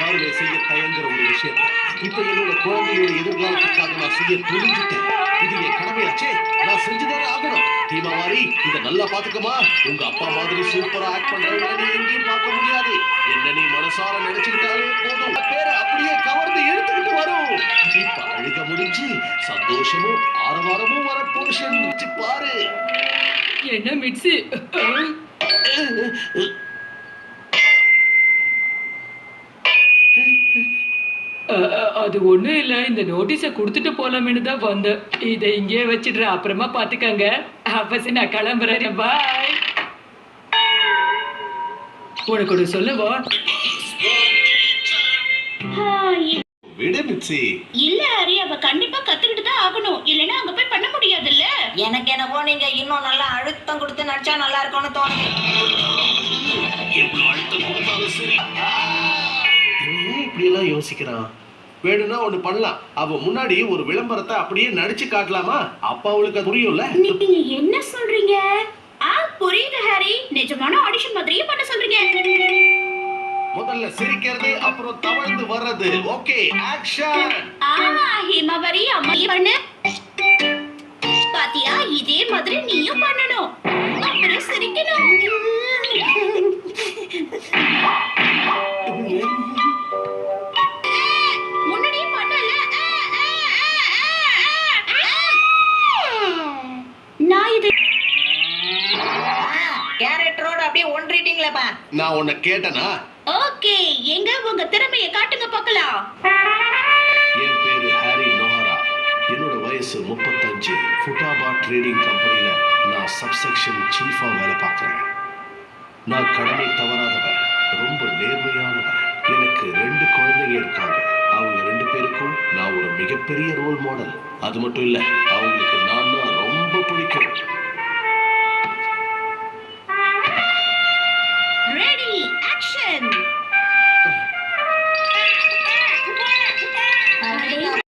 யாருமே செய்ய தயங்குற ஒரு விஷயத்தை இப்ப என்னோட குழந்தையோட எதிர்காலத்துக்காக நான் செய்ய துணிஞ்சிட்டேன். இது என் கடமையாச்சே, நான் செஞ்சுதானே ஆகணும். தீமாவாரி, இத நல்லா பாத்துக்கமா. உங்க அப்பா மாதிரி சூப்பரா ஆக்ட் பண்றவங்க நீ எங்கேயும் பார்க்க முடியாது. என்ன நீ மனசார நினைச்சுக்கிட்டாலே போதும், பேரை அப்படியே கவர்ந்து இழுத்துக்கிட்டு வரும். இப்ப அழுக முடிஞ்சு சந்தோஷமும் ஆரவாரமும் வர போர்ஷன் பாரு. என்ன மிட்ஸி, அது ஒண்ணும் இல்ல. இந்த நோட்டீஸ குடுத்துட்டு போலாமேனு தான் வந்தேன். இதை இங்கேயே வச்சிடுற, அப்புறமா பாத்துக்கங்க. அப்ப நான் கிளம்புறேன். பாய். உனக்கு ஒரு சொல்லவா? விடு மிட்சி. இல்ல ஹரி, அவ கண்டிப்பா கத்துக்கிட்டு தான் ஆகணும். இல்லனா அங்க போய் பண்ண முடியாதுல்ல. எனக்கு என்னவோ நீங்க இன்னும் நல்லா அழுத்தம் கொடுத்து நடிச்சா நல்லா இருக்கும்னு தோணுது. எவ்வளவு அழுத்தம் கொடுத்தாலும் சரி. இப்படி எல்லாம் யோசிக்கிறான். வேணும்னா ஒண்ணு பண்ணலாம். அவ முன்னாடி ஒரு விளம்பரத்தை அப்படியே நடிச்சு காட்டலாமா? அப்பா அவளுக்கு புரியும்ல. நீங்க என்ன சொல்றீங்க? புரியுது ஹரி. நிஜமான ஆடிஷன் மாதிரியே பண்ண சொல்றீங்க. முதல்ல சிரிக்கிறது, அப்புறம் தவழ்ந்து வர்றது. Okay, action. ஹிமவரி, அம்மா பண்ணு. பாத்தியா, இதே மாதிரி நீயும் பண்ணணும். அப்புறம் சிரிக்கணும். முன்னாடியே பண்ணல. நான் இது கேரக்டரோட அப்படியே ஒன்றிட்டீங்களேப்பா. நான் உன்னை கேட்டனா? ஓகே, எங்க உங்க திறமையை காட்டுங்க பார்க்கலாம். என் பேரு ஹாரி நோஹரா. என்னோட வயசு 35. ஃபுட்டாபா ட்ரேடிங் கம்பெனில நான் சப்செக்ஷன் சீஃபா வேலை பார்க்குறேன். நான் கடமை தவறாதவன், ரொம்ப நேர்மையானவன். எனக்கு 2 குழந்தைங்க இருக்காங்க. அவங்க 2 பேருக்கும் நான் ஒரு மிகப்பெரிய ரோல் மாடல். அது மட்டும் இல்ல, அவங்களுக்கு நான் ரொம்ப பிடிக்கும். Ready, action.